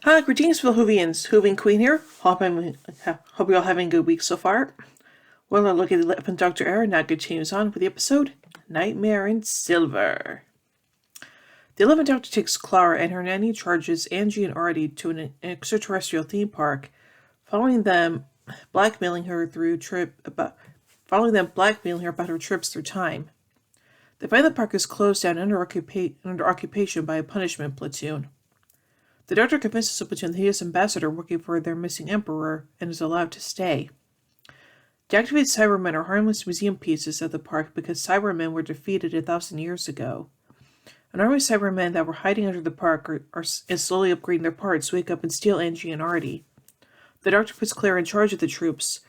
Hi, greetings, Whovians. Hooving Queen here. Hope you're all having a good week so far. Well, our look at the 11th Doctor era now continues on with the episode Nightmare in Silver. The 11th Doctor takes Clara and her nanny charges Angie and Artie to an extraterrestrial theme park, following them blackmailing her about her trips through time. They find the park is closed down under occupation by a punishment platoon. The Doctor convinces the platoon that he is ambassador working for their missing emperor and is allowed to stay. Deactivated Cybermen are harmless museum pieces at the park because Cybermen were defeated 1,000 years ago. An army of Cybermen that were hiding under the park is slowly upgrading their parts, wake up and steal Angie and Artie. The Doctor puts Claire in charge of the troops,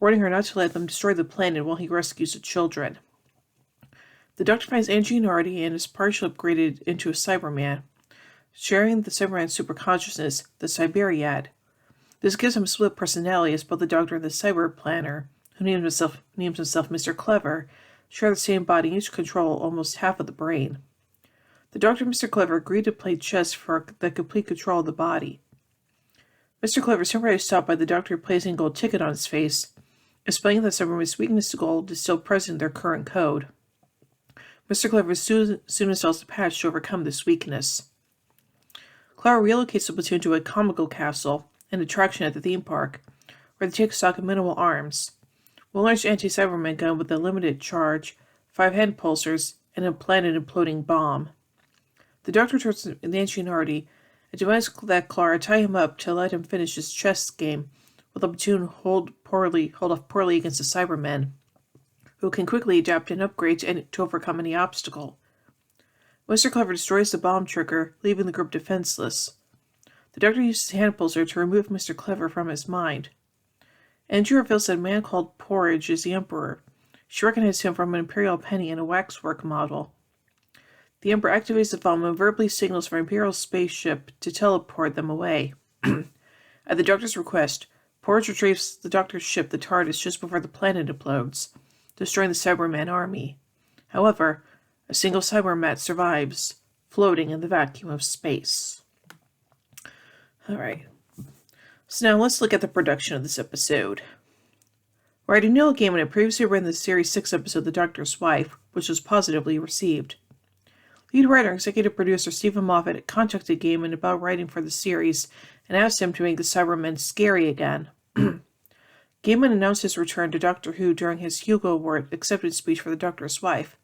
warning her not to let them destroy the planet while he rescues the children. The Doctor finds Angie and Artie and is partially upgraded into a Cyberman, sharing the Cyberman's superconsciousness, the Cyberiad. This gives him split personality as both the Doctor and the Cyber Planner, who names himself Mr. Clever, share the same body and each control almost half of the brain. The Doctor and Mr. Clever agreed to play chess for the complete control of the body. Mr. Clever is temporarily stopped by the Doctor placing a gold ticket on his face, explaining that Cyberman's weakness to gold is still present in their current code. Mr. Clever soon installs a patch to overcome this weakness. Clara relocates the platoon to a comical castle, an attraction at the theme park, where they take stock of minimal arms. One large anti-Cyberman gun with a limited charge, 5 hand pulsers, and a planet-imploding bomb. The Doctor turns to Nancy and Artie and demands that Clara tie him up to let him finish his chess game, while the platoon hold off poorly against the Cybermen, who can quickly adapt and upgrade to overcome any obstacle. Mr. Clever destroys the bomb trigger, leaving the group defenseless. The Doctor uses hand pulser to remove Mr. Clever from his mind. Andrew reveals that a man called Porridge is the Emperor. She recognizes him from an imperial penny and a waxwork model. The Emperor activates the bomb and verbally signals for an imperial spaceship to teleport them away. At the Doctor's request, Porridge retrieves the Doctor's ship, the TARDIS, just before the planet implodes, destroying the Cyberman army. However, a single Cybermat survives, floating in the vacuum of space. Alright, so now let's look at the production of this episode. Writer Neil Gaiman had previously written the Series 6 episode The Doctor's Wife, which was positively received. Lead writer and executive producer Stephen Moffat contacted Gaiman about writing for the series and asked him to make the Cybermen scary again. Gaiman announced his return to Doctor Who during his Hugo Award acceptance speech for The Doctor's Wife,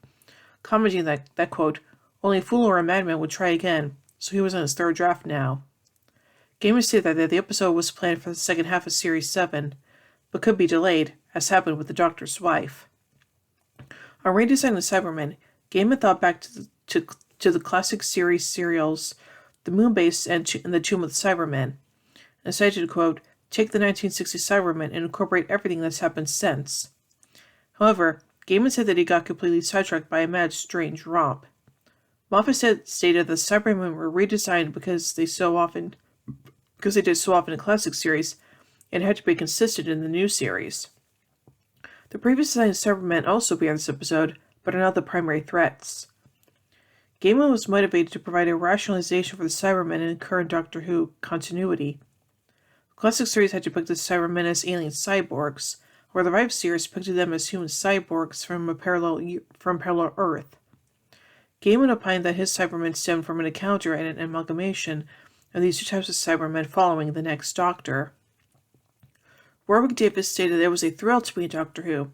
commenting that quote, only a fool or a madman would try again, so he was on his third draft now. Gaiman stated that the episode was planned for the second half of Series 7, but could be delayed, as happened with The Doctor's Wife. On redesigning the Cybermen, Gaiman thought back to the classic series serials The Moonbase and The Tomb of the Cybermen, and decided to, quote, take the 1960s Cybermen and incorporate everything that's happened since. However, Gaiman said that he got completely sidetracked by a mad, strange romp. Moffat stated that the Cybermen were redesigned because they did so often in classic series and had to be consistent in the new series. The previous design of Cybermen also appear in this episode, but are not the primary threats. Gaiman was motivated to provide a rationalization for the Cybermen in current Doctor Who continuity. The classic series had depicted the Cybermen as alien cyborgs, where the Revive series depicted them as human cyborgs from parallel Earth. Gaiman opined that his Cybermen stemmed from an encounter and an amalgamation of these two types of Cybermen following the next Doctor. Warwick Davis stated that it was a thrill to be in Doctor Who,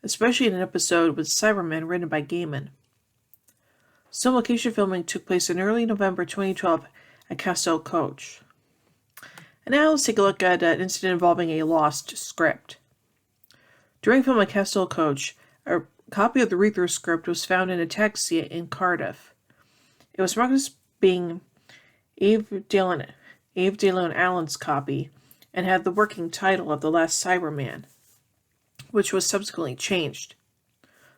especially in an episode with Cybermen written by Gaiman. Some location filming took place in early November 2012 at Castle Coach. And now let's take a look at an incident involving a lost script. During filming at Castle Coach, a copy of the read-through script was found in a taxi in Cardiff. It was marked as being Ave Delon Allen's copy and had the working title of The Last Cyberman, which was subsequently changed.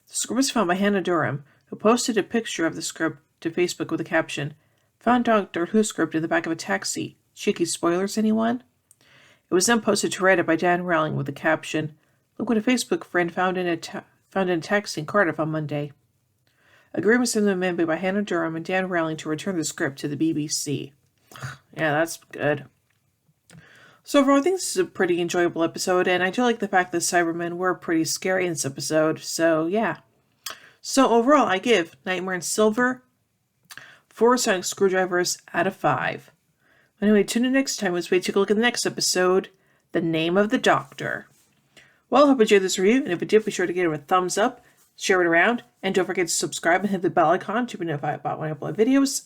The script was found by Hannah Durham, who posted a picture of the script to Facebook with the caption, found Doctor Who script in the back of a taxi. Cheeky spoilers, anyone? It was then posted to Reddit by Dan Rowling with the caption, look what a Facebook friend found in a taxi in Cardiff on Monday. Agreement was then made by Hannah Durham and Dan Rowling to return the script to the BBC. Yeah, that's good. So overall, I think this is a pretty enjoyable episode, and I do like the fact that Cybermen were pretty scary in this episode, so yeah. So overall, I give Nightmare in Silver 4 sonic screwdrivers out of 5. Anyway, tune in next time as we take a look at the next episode, The Name of the Doctor. Well, I hope you enjoyed this review, and if you did, be sure to give it a thumbs up, share it around, and don't forget to subscribe and hit the bell icon to be notified about when I upload videos.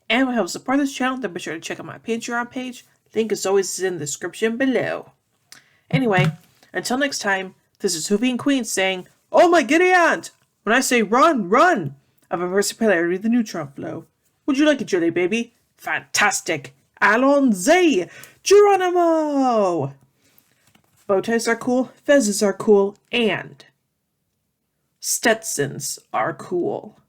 And to help support this channel, then be sure to check out my Patreon page. Link as always is in the description below. Anyway, until next time, this is Hoovy and Queen saying, "Oh my giddy aunt! When I say run, run! I've reversed the polarity of the neutron flow. Would you like it, Julie, baby? Fantastic! Allons-y! Geronimo!" Bow ties are cool, fezzes are cool, and Stetsons are cool.